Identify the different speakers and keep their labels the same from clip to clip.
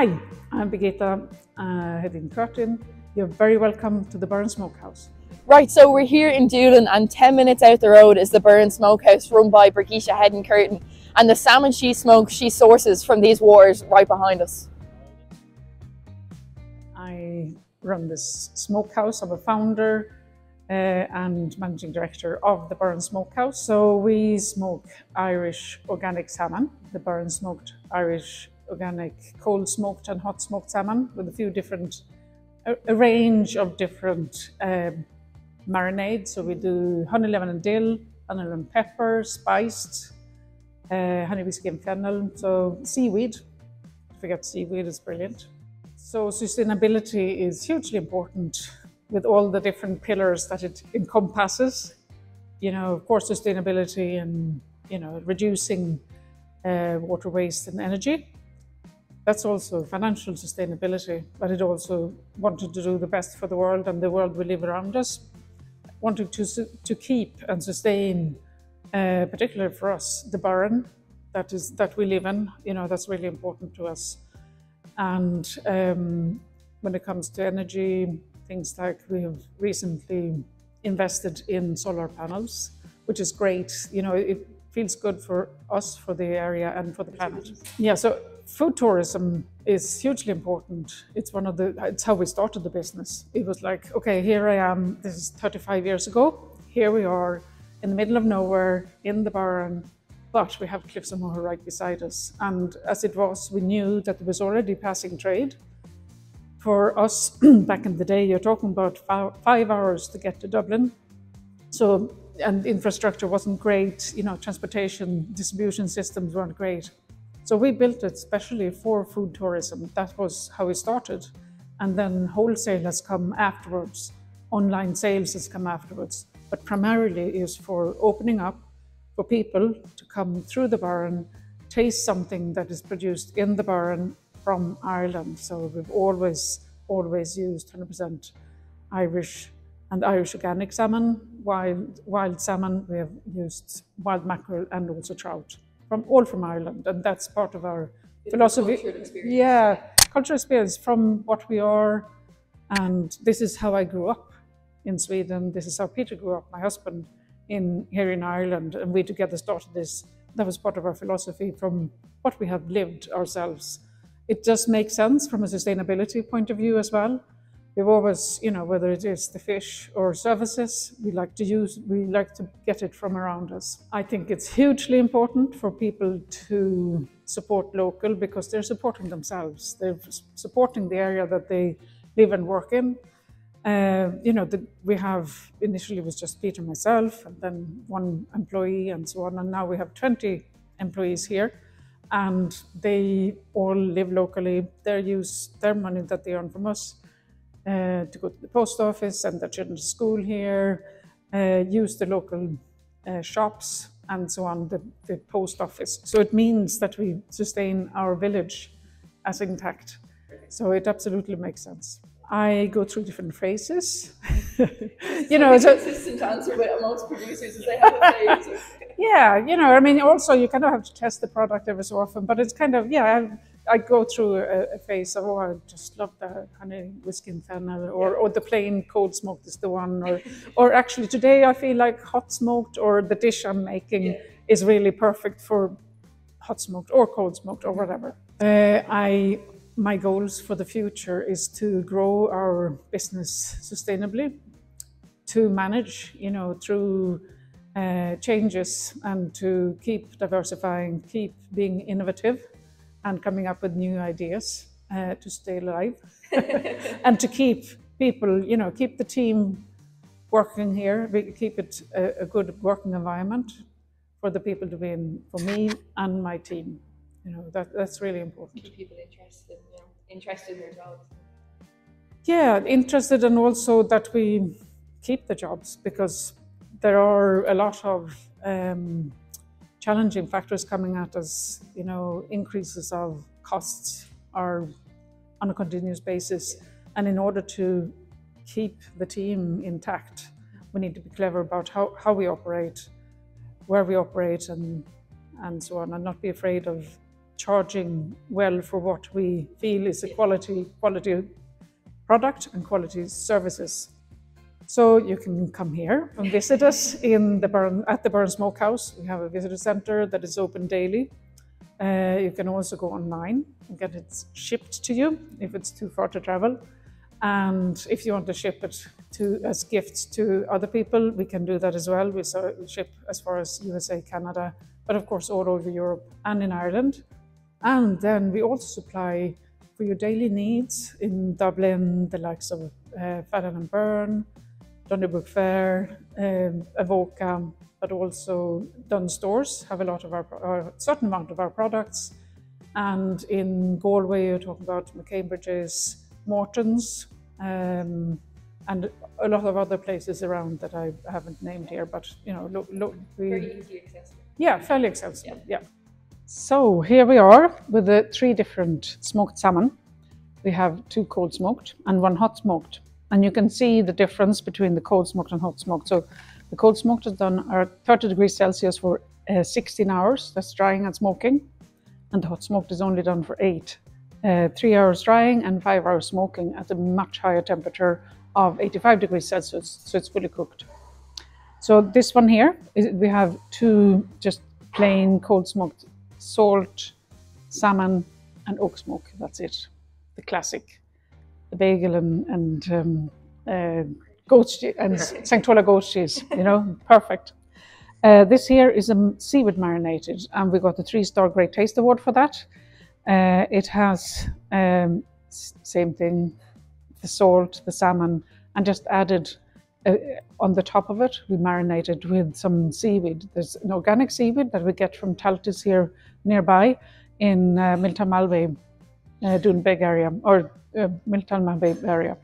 Speaker 1: Hi, I'm Birgitta, head in Curtin. You're very welcome to the Burren Smokehouse.
Speaker 2: Right, so we're here in Doolin and 10 minutes out the road is the Burren Smokehouse run by Birgitta head in Curtin, and the salmon she smokes, she sources from these waters right behind us.
Speaker 1: I run this smokehouse. I'm a founder and managing director of the Burren Smokehouse. So we smoke Irish organic salmon, the Burren smoked Irish organic cold smoked and hot smoked salmon with a few different, a range of different marinades. So we do honey, lemon and dill, honey, lemon pepper, spiced, honey, whiskey and fennel. So seaweed, forget seaweed is brilliant. So sustainability is hugely important with all the different pillars that it encompasses. You know, of course, sustainability and, you know, reducing water waste and energy. That's also financial sustainability, but it also wanted to do the best for the world and the world we live around us. Wanting to keep and sustain, particularly for us, the Burren that we live in. You know, that's really important to us. And when it comes to energy, things like we have recently invested in solar panels, which is great. You know, it feels good for us, for the area and for the planet. Yeah, so food tourism is hugely important. It's how we started the business. It was like, okay, here I am, this is 35 years ago. Here we are in the middle of nowhere in the Burren, but we have Cliffs of Moher right beside us. And as it was, we knew that there was already passing trade. For us, back in the day, you're talking about 5 hours to get to Dublin. So, and infrastructure wasn't great, you know, transportation, distribution systems weren't great. So we built it especially for food tourism. That was how we started. And then wholesale has come afterwards. Online sales has come afterwards. But primarily is for opening up for people to come through the Burren, taste something that is produced in the Burren from Ireland. So we've always used 100% Irish and Irish organic salmon, wild salmon. We have used wild mackerel and also trout, all from Ireland, and that's part of our philosophy.
Speaker 2: Cultural experience.
Speaker 1: Yeah, cultural experience from what we are, and this is how I grew up in Sweden. This is how Peter grew up, my husband, here in Ireland, and we together started this. That was part of our philosophy from what we have lived ourselves. It just makes sense from a sustainability point of view as well. We've always, you know, whether it is the fish or services, we like to get it from around us. I think it's hugely important for people to support local because they're supporting themselves. They're supporting the area that they live and work in. You know, we have, initially it was just Peter and myself, and then one employee and so on, and now we have 20 employees here, and they all live locally. They use their money that they earn from us to go to the post office, send their children to school here, use the local shops and so on, the post office. So it means that we sustain our village as intact. So it absolutely makes sense. I go through different phases. You know,
Speaker 2: it's a consistent answer with most producers is they have a phase.
Speaker 1: Yeah, you know, I mean, also you kind of have to test the product every so often, but it's kind of, yeah, I go through a phase of, oh, I just love the honey, whiskey and fennel, or the plain cold smoked is the one, or actually today I feel like hot smoked or the dish I'm making is really perfect for hot smoked or cold smoked or whatever. My goals for the future is to grow our business sustainably, to manage, you know, through changes and to keep diversifying, keep being innovative and coming up with new ideas to stay alive and to keep people, you know, keep the team working here, keep it a good working environment for the people to be in, for me and my team. You know, that's really important.
Speaker 2: Keep people interested in their jobs.
Speaker 1: Yeah, interested, and also that we keep the jobs, because there are a lot of challenging factors coming at us. You know, increases of costs are on a continuous basis, and in order to keep the team intact, we need to be clever about how we operate, where we operate, and so on, and not be afraid of charging well for what we feel is a quality product and quality services. So you can come here and visit us at the Burren Smokehouse. We have a visitor center that is open daily. You can also go online and get it shipped to you if it's too far to travel. And if you want to ship it as gifts to other people, we can do that as well. We ship as far as USA, Canada, but of course all over Europe and in Ireland. And then we also supply for your daily needs in Dublin, the likes of Fallon and Burn, Donnybrook Fair, Avoca, but also Dunn stores have a lot of a certain amount of our products. And in Galway, you're talking about McCambridge's, Morton's, and a lot of other places around that I haven't named here, but you know,
Speaker 2: Very easily accessible.
Speaker 1: Yeah, fairly accessible. Yeah. So here we are with the 3 different smoked salmon. We have 2 cold smoked and 1 hot smoked. And you can see the difference between the cold smoked and hot smoked. So the cold smoked is done at 30 degrees Celsius for 16 hours. That's drying and smoking. And the hot smoked is only done for 8. 3 hours drying and 5 hours smoking at a much higher temperature of 85 degrees Celsius. So it's fully cooked. So this one here, we have 2 just plain cold smoked salt, salmon and oak smoke. That's it. The classic. The bagel and goat cheese and Sanctola goat cheese, you know, perfect. This here is a seaweed marinated, and we got the 3-star Great Taste Award for that. It has same thing, the salt, the salmon, and just added on the top of it, we marinated with some seaweed. There's an organic seaweed that we get from Taltis here nearby in Milton Malbay, Doonbeg area, or Milton Malbay area.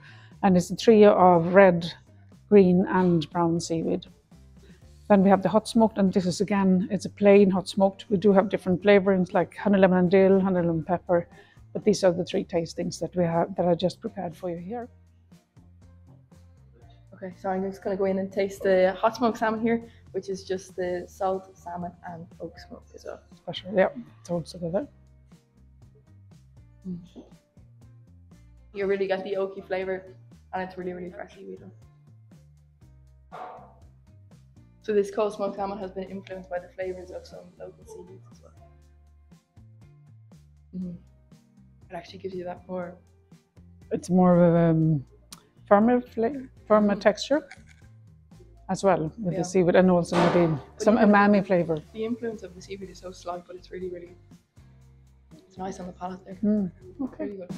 Speaker 1: And it's a trio of red, green and brown seaweed. Then we have the hot smoked, and this is again, it's a plain hot smoked. We do have different flavorings like honey lemon and dill, honey lemon pepper, but these are the 3 tastings that we have that I just prepared for you here.
Speaker 2: Okay, so I'm just going to go in and taste the hot smoked salmon here, which is just the salt, salmon and oak smoke as well.
Speaker 1: Special, yeah, it's all together.
Speaker 2: You really get the oaky flavour, and it's really, really freshly eaten. So this cold smoked salmon has been influenced by the flavours of some local seaweeds as well. It actually gives you that more...
Speaker 1: It's more of a firmer texture as well with the seaweed, and also maybe some umami flavour.
Speaker 2: The influence of the seaweed is so slight, but it's really, really... It's nice on the palate there.
Speaker 1: Okay.
Speaker 2: Really good.